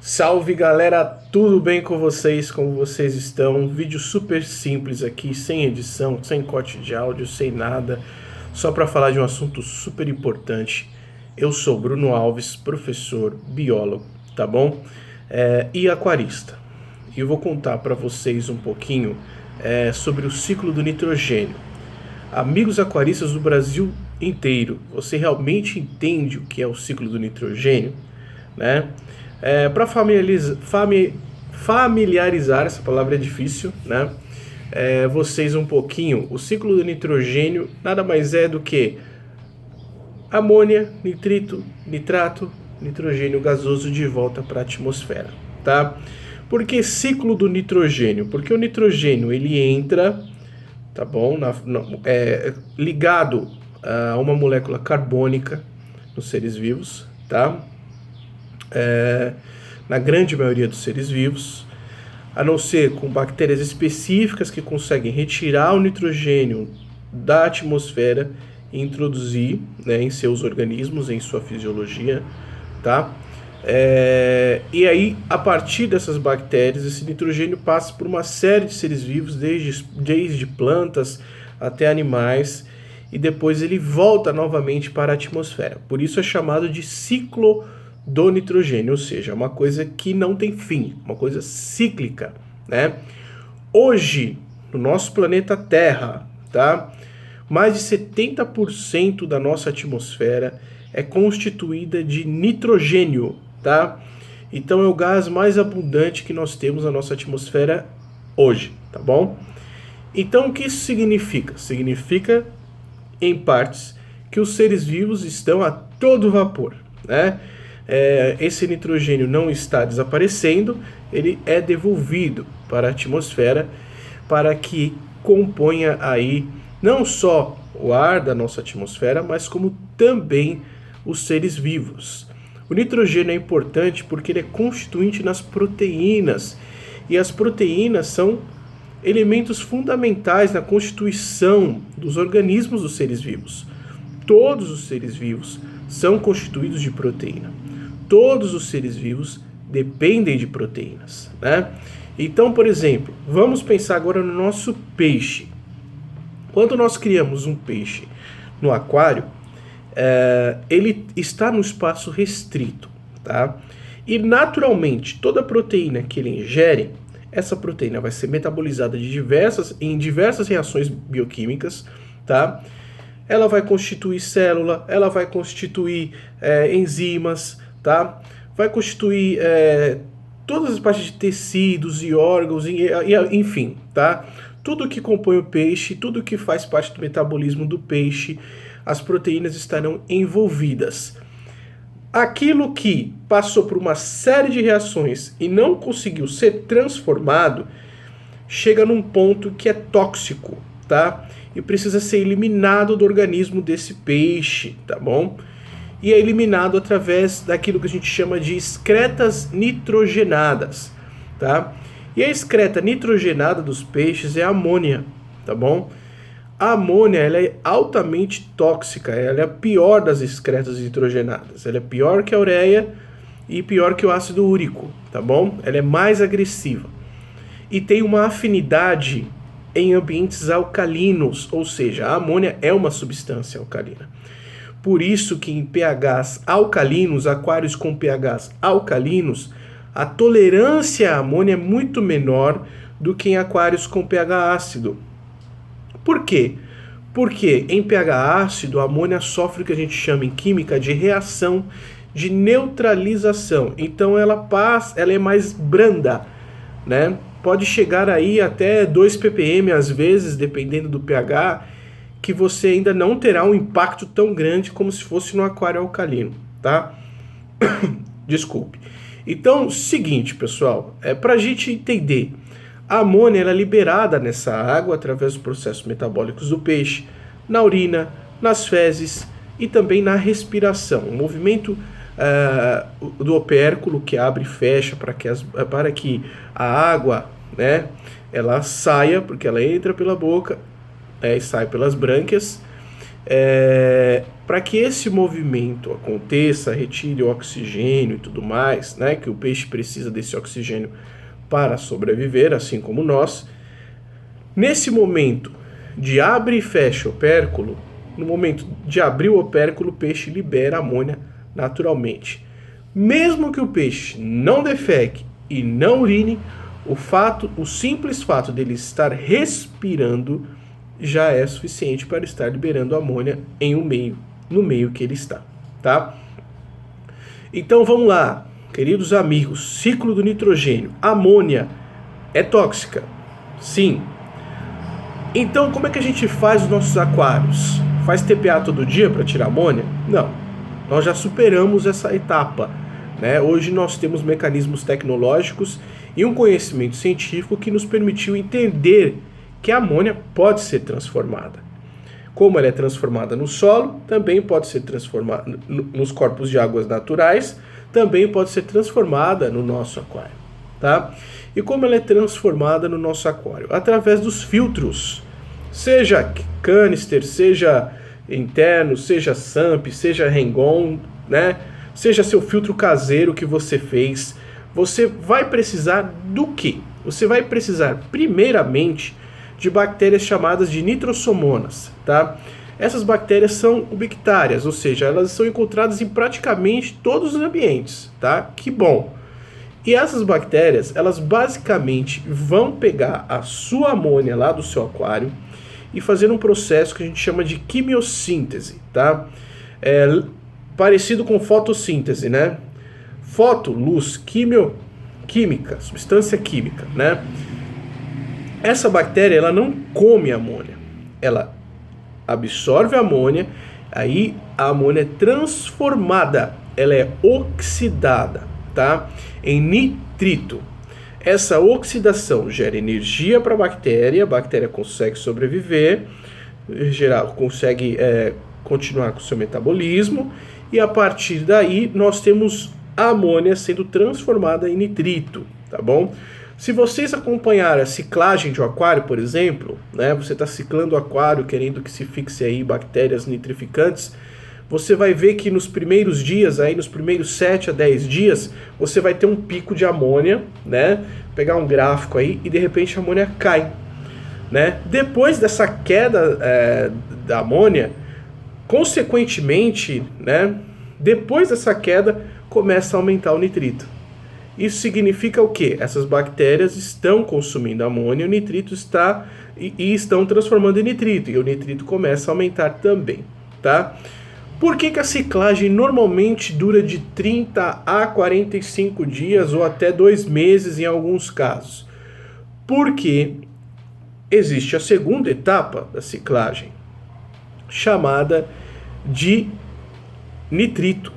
Salve galera, tudo bem com vocês? Como vocês estão? Vídeo super simples aqui, sem edição, sem corte de áudio, sem nada, só para falar de um assunto super importante. Eu sou Bruno Alves, professor, biólogo, tá bom? E aquarista. E eu vou contar para vocês um pouquinho sobre o ciclo do nitrogênio. Amigos aquaristas do Brasil inteiro, você realmente entende o que é o ciclo do nitrogênio, né? Para familiarizar, essa palavra é difícil, né? Vocês um pouquinho, o ciclo do nitrogênio nada mais é do que amônia, nitrito, nitrato, nitrogênio gasoso de volta para a atmosfera, tá? Por que ciclo do nitrogênio? Porque o nitrogênio ele entra, tá bom, ligado a uma molécula carbônica nos seres vivos, tá? Na grande maioria dos seres vivos, a não ser com bactérias específicas que conseguem retirar o nitrogênio da atmosfera e introduzir, né, em seus organismos, em sua fisiologia, tá? E aí, a partir dessas bactérias, esse nitrogênio passa por uma série de seres vivos, desde plantas até animais, e depois ele volta novamente para a atmosfera. Por isso é chamado de ciclo do nitrogênio, ou seja, uma coisa que não tem fim, uma coisa cíclica, né? Hoje, no nosso planeta Terra, tá? Mais de 70% da nossa atmosfera é constituída de nitrogênio, tá? Então é o gás mais abundante que nós temos na nossa atmosfera hoje, tá bom? Então o que isso significa? Significa, em partes, que os seres vivos estão a todo vapor, né? Esse nitrogênio não está desaparecendo, ele é devolvido para a atmosfera para que componha aí não só o ar da nossa atmosfera, mas como também os seres vivos. O nitrogênio é importante porque ele é constituinte nas proteínas, e as proteínas são elementos fundamentais na constituição dos organismos dos seres vivos. Todos os seres vivos são constituídos de proteína. Todos os seres vivos dependem de proteínas, né? Então, por exemplo, vamos pensar agora no nosso peixe. Quando nós criamos um peixe no aquário, ele está no espaço restrito, tá? E naturalmente, toda proteína que ele ingere, essa proteína vai ser metabolizada em diversas reações bioquímicas, tá? Ela vai constituir célula, ela vai constituir enzimas, tá? Vai constituir todas as partes de tecidos e órgãos, enfim, tá? Tudo que compõe o peixe, tudo que faz parte do metabolismo do peixe, as proteínas estarão envolvidas. Aquilo que passou por uma série de reações e não conseguiu ser transformado, chega num ponto que é tóxico, tá? E precisa ser eliminado do organismo desse peixe, tá bom? E é eliminado através daquilo que a gente chama de excretas nitrogenadas, tá? E a excreta nitrogenada dos peixes é a amônia, tá bom? A amônia, ela é altamente tóxica, ela é a pior das excretas nitrogenadas. Ela é pior que a ureia e pior que o ácido úrico, tá bom? Ela é mais agressiva. E tem uma afinidade em ambientes alcalinos, ou seja, a amônia é uma substância alcalina. Por isso que em pHs alcalinos, aquários com pHs alcalinos, a tolerância à amônia é muito menor do que em aquários com pH ácido. Por quê? Porque em pH ácido a amônia sofre o que a gente chama em química de reação de neutralização. Então ela é mais branda, né? Pode chegar aí até 2 ppm às vezes, dependendo do pH, que você ainda não terá um impacto tão grande como se fosse no aquário alcalino, tá? Desculpe. Então, seguinte, pessoal, para a gente entender, a amônia ela é liberada nessa água através dos processos metabólicos do peixe, na urina, nas fezes e também na respiração. O movimento do opérculo que abre e fecha para que a água, né, ela saia, porque ela entra pela boca, e sai pelas brânquias, Para que esse movimento aconteça, retire o oxigênio e tudo mais, né, que o peixe precisa desse oxigênio para sobreviver, assim como nós. Nesse momento de abre e fecha o opérculo, no momento de abrir o opérculo, o peixe libera amônia naturalmente. Mesmo que o peixe não defeque e não urine, o simples fato dele estar respirando já é suficiente para estar liberando amônia no meio que ele está, tá? Então vamos lá, queridos amigos, ciclo do nitrogênio. Amônia é tóxica? Sim. Então como é que a gente faz os nossos aquários? Faz TPA todo dia para tirar amônia? Não, nós já superamos essa etapa, né? Hoje nós temos mecanismos tecnológicos e um conhecimento científico que nos permitiu entender que a amônia pode ser transformada. Como ela é transformada no solo, também pode ser transformada nos corpos de águas naturais, também pode ser transformada no nosso aquário, tá? E como ela é transformada no nosso aquário? Através dos filtros, seja canister, seja interno, seja SAMP, seja Rengon, né? Seja seu filtro caseiro que você fez, você vai precisar do quê? Você vai precisar, primeiramente, de bactérias chamadas de nitrossomonas, tá? Essas bactérias são ubictárias, ou seja, elas são encontradas em praticamente todos os ambientes, tá? Que bom! E essas bactérias, elas basicamente vão pegar a sua amônia lá do seu aquário e fazer um processo que a gente chama de quimiossíntese, tá? Parecido com fotossíntese, né? Foto, luz, química, substância química, né? Essa bactéria, ela não come amônia, ela absorve a amônia, aí a amônia é transformada, ela é oxidada, tá? Em nitrito. Essa oxidação gera energia para a bactéria consegue sobreviver, consegue continuar com o seu metabolismo, e a partir daí nós temos a amônia sendo transformada em nitrito, tá bom? Se vocês acompanharem a ciclagem de um aquário, por exemplo, né, você está ciclando o aquário querendo que se fixe aí bactérias nitrificantes, você vai ver que nos primeiros dias, aí nos primeiros 7 a 10 dias, você vai ter um pico de amônia, né? Pegar um gráfico aí e de repente a amônia cai, né? Depois dessa queda da amônia, consequentemente, né? Depois dessa queda, começa a aumentar o nitrito. Isso significa o quê? Essas bactérias estão consumindo amônia, o nitrito e estão transformando em nitrito, e o nitrito começa a aumentar também, tá? Por que a ciclagem normalmente dura de 30 a 45 dias ou até 2 meses em alguns casos? Porque existe a segunda etapa da ciclagem, chamada de nitrito.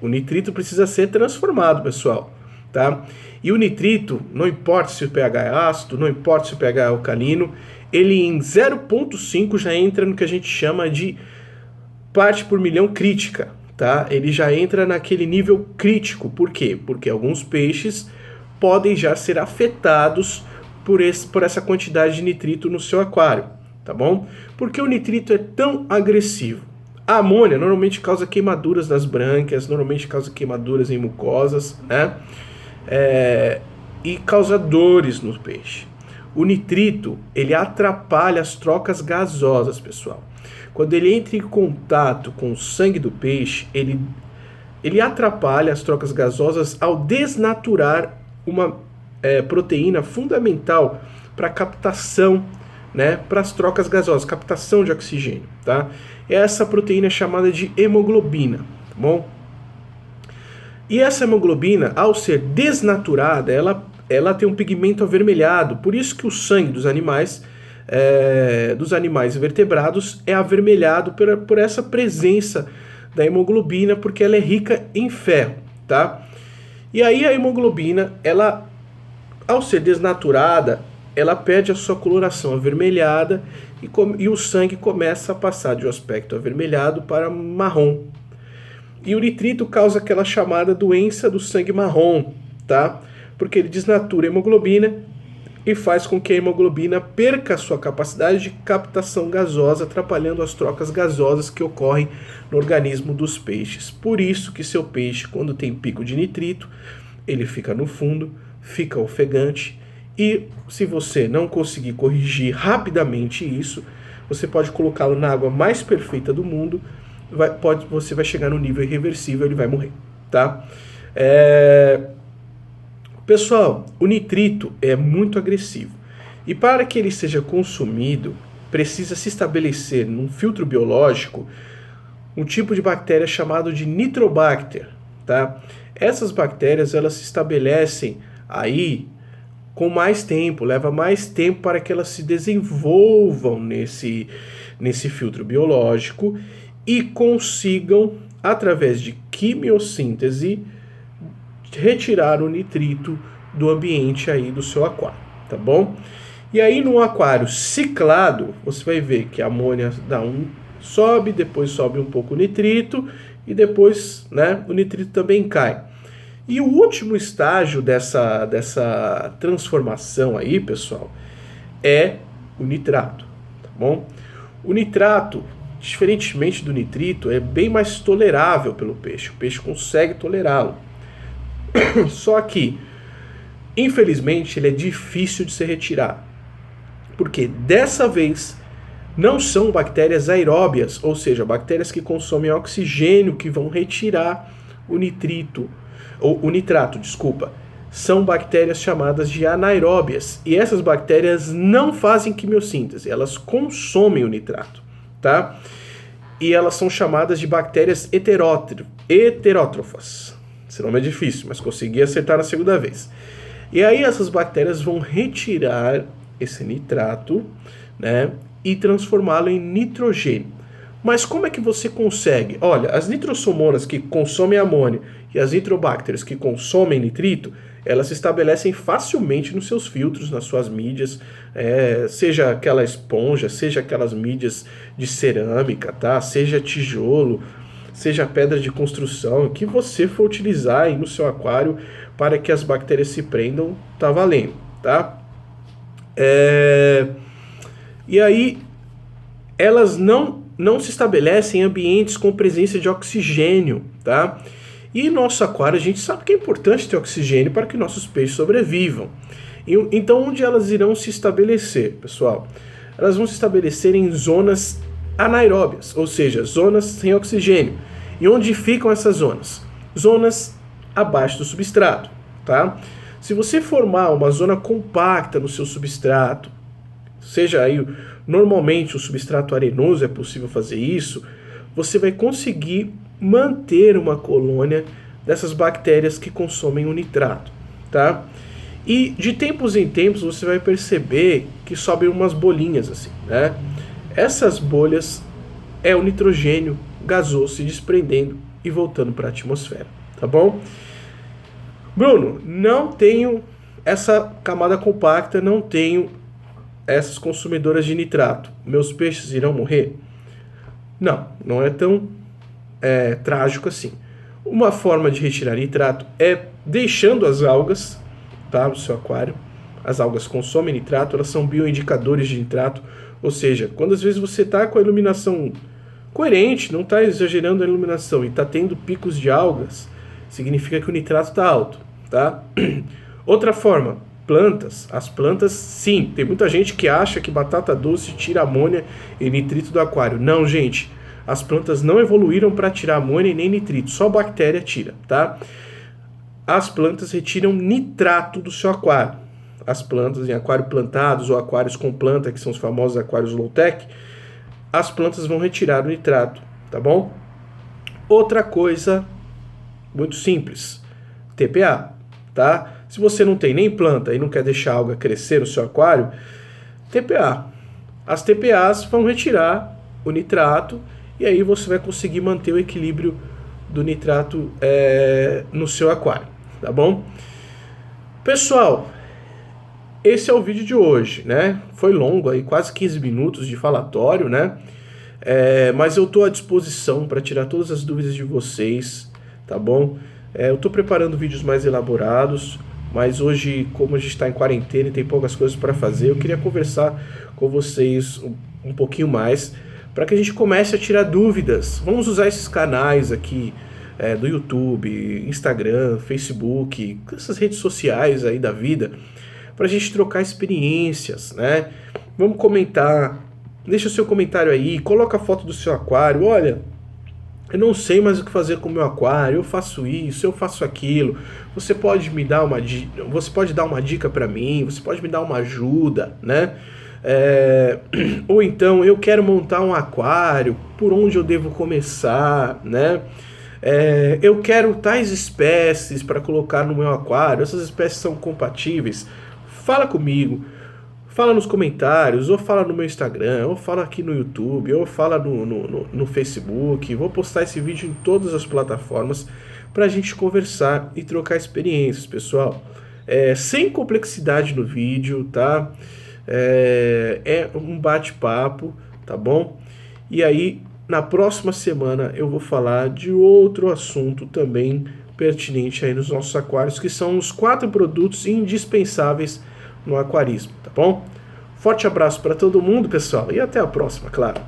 O nitrito precisa ser transformado, pessoal, tá? E o nitrito, não importa se o pH é ácido, não importa se o pH é alcalino, ele em 0,5 já entra no que a gente chama de parte por milhão crítica, tá? Ele já entra naquele nível crítico. Por quê? Porque alguns peixes podem já ser afetados por essa quantidade de nitrito no seu aquário, tá bom? Porque o nitrito é tão agressivo? A amônia normalmente causa queimaduras nas brânquias, normalmente causa queimaduras em mucosas, né? E causa dores no peixe. O nitrito, ele atrapalha as trocas gasosas, pessoal. Quando ele entra em contato com o sangue do peixe, ele atrapalha as trocas gasosas ao desnaturar uma proteína fundamental para a captação, né, para as trocas gasosas, captação de oxigênio, tá? Essa proteína é chamada de hemoglobina, tá bom? E essa hemoglobina, ao ser desnaturada, ela tem um pigmento avermelhado, por isso que o sangue dos animais vertebrados é avermelhado por essa presença da hemoglobina, porque ela é rica em ferro, tá? E aí a hemoglobina, ela, ao ser desnaturada, ela perde a sua coloração avermelhada e o sangue começa a passar de um aspecto avermelhado para marrom. E o nitrito causa aquela chamada doença do sangue marrom, tá? Porque ele desnatura a hemoglobina e faz com que a hemoglobina perca a sua capacidade de captação gasosa, atrapalhando as trocas gasosas que ocorrem no organismo dos peixes. Por isso que seu peixe, quando tem pico de nitrito, ele fica no fundo, fica ofegante, e se você não conseguir corrigir rapidamente isso, você pode colocá-lo na água mais perfeita do mundo, você vai chegar no nível irreversível, ele vai morrer, tá? Pessoal, o nitrito é muito agressivo e para que ele seja consumido, precisa se estabelecer num filtro biológico um tipo de bactéria chamado de Nitrobacter, tá? Essas bactérias, elas se estabelecem aí com mais tempo, leva mais tempo para que elas se desenvolvam nesse filtro biológico e consigam, através de quimiossíntese, retirar o nitrito do ambiente aí do seu aquário, tá bom? E aí no aquário ciclado, você vai ver que a amônia sobe, depois sobe um pouco o nitrito e depois, né, o nitrito também cai. E o último estágio dessa transformação aí, pessoal, é o nitrato, tá bom? O nitrato, diferentemente do nitrito, é bem mais tolerável pelo peixe. O peixe consegue tolerá-lo. Só que, infelizmente, ele é difícil de se retirar. Porque dessa vez não são bactérias aeróbias, ou seja, bactérias que consomem oxigênio que vão retirar o nitrato, desculpa. São bactérias chamadas de anaeróbias. E essas bactérias não fazem quimiossíntese, elas consomem o nitrato, tá? E elas são chamadas de bactérias heterótrofas. Esse nome é difícil, mas consegui acertar na segunda vez. E aí essas bactérias vão retirar esse nitrato, né, e transformá-lo em nitrogênio. Mas como é que você consegue? Olha, as nitrossomonas que consomem amônia e as nitrobactérias que consomem nitrito, elas se estabelecem facilmente nos seus filtros, nas suas mídias, seja aquela esponja, seja aquelas mídias de cerâmica, tá? Seja tijolo, seja pedra de construção, que você for utilizar aí no seu aquário para que as bactérias se prendam, tá valendo, tá? E aí, elas não se estabelecem em ambientes com presença de oxigênio, tá? E nosso aquário, a gente sabe que é importante ter oxigênio para que nossos peixes sobrevivam. Então, onde elas irão se estabelecer, pessoal? Elas vão se estabelecer em zonas anaeróbias, ou seja, zonas sem oxigênio. E onde ficam essas zonas? Zonas abaixo do substrato, tá? Se você formar uma zona compacta no seu substrato, seja aí, normalmente o substrato arenoso é possível fazer isso, você vai conseguir manter uma colônia dessas bactérias que consomem o nitrato, tá? E de tempos em tempos você vai perceber que sobem umas bolinhas assim, né? Essas bolhas é o nitrogênio gasoso se desprendendo e voltando para a atmosfera, tá bom? Bruno, não tenho essa camada compacta, não tenho essas consumidoras de nitrato. Meus peixes irão morrer? Não, não é tão trágico assim. Uma forma de retirar nitrato é deixando as algas, tá, no seu aquário. As algas consomem nitrato, elas são bioindicadores de nitrato, ou seja, quando às vezes você está com a iluminação coerente, não está exagerando a iluminação e está tendo picos de algas, significa que o nitrato está alto, tá? Outra forma, plantas. As plantas, sim, tem muita gente que acha que batata doce tira amônia e nitrito do aquário. Não, gente, as plantas não evoluíram para tirar amônia e nem nitrito, só bactéria tira, tá? As plantas retiram nitrato do seu aquário. As plantas em aquário plantados ou aquários com planta, que são os famosos aquários low-tech, as plantas vão retirar o nitrato, tá bom? Outra coisa muito simples, TPA, tá? Se você não tem nem planta e não quer deixar a alga crescer no seu aquário, TPA. As TPAs vão retirar o nitrato e aí você vai conseguir manter o equilíbrio do nitrato no seu aquário, tá bom? Pessoal, esse é o vídeo de hoje, né? Foi longo, aí quase 15 minutos de falatório, né? Mas eu estou à disposição para tirar todas as dúvidas de vocês, tá bom? Eu estou preparando vídeos mais elaborados, mas hoje, como a gente está em quarentena e tem poucas coisas para fazer, eu queria conversar com vocês um pouquinho mais, para que a gente comece a tirar dúvidas. Vamos usar esses canais aqui do YouTube, Instagram, Facebook, essas redes sociais aí da vida, para a gente trocar experiências, né? Vamos comentar, deixa o seu comentário aí, coloca a foto do seu aquário, olha, eu não sei mais o que fazer com o meu aquário, eu faço isso, eu faço aquilo, você pode me dar você pode dar uma dica para mim, você pode me dar uma ajuda, né? Ou então, eu quero montar um aquário, por onde eu devo começar, né? Eu quero tais espécies para colocar no meu aquário, essas espécies são compatíveis? Fala comigo, fala nos comentários, ou fala no meu Instagram, ou fala aqui no YouTube, ou fala no Facebook. Vou postar esse vídeo em todas as plataformas para a gente conversar e trocar experiências, pessoal. Sem complexidade no vídeo, tá? É um bate-papo, tá bom? E aí, na próxima semana eu vou falar de outro assunto também pertinente aí nos nossos aquários, que são os 4 produtos indispensáveis no aquarismo, tá bom? Forte abraço para todo mundo, pessoal, e até a próxima, claro.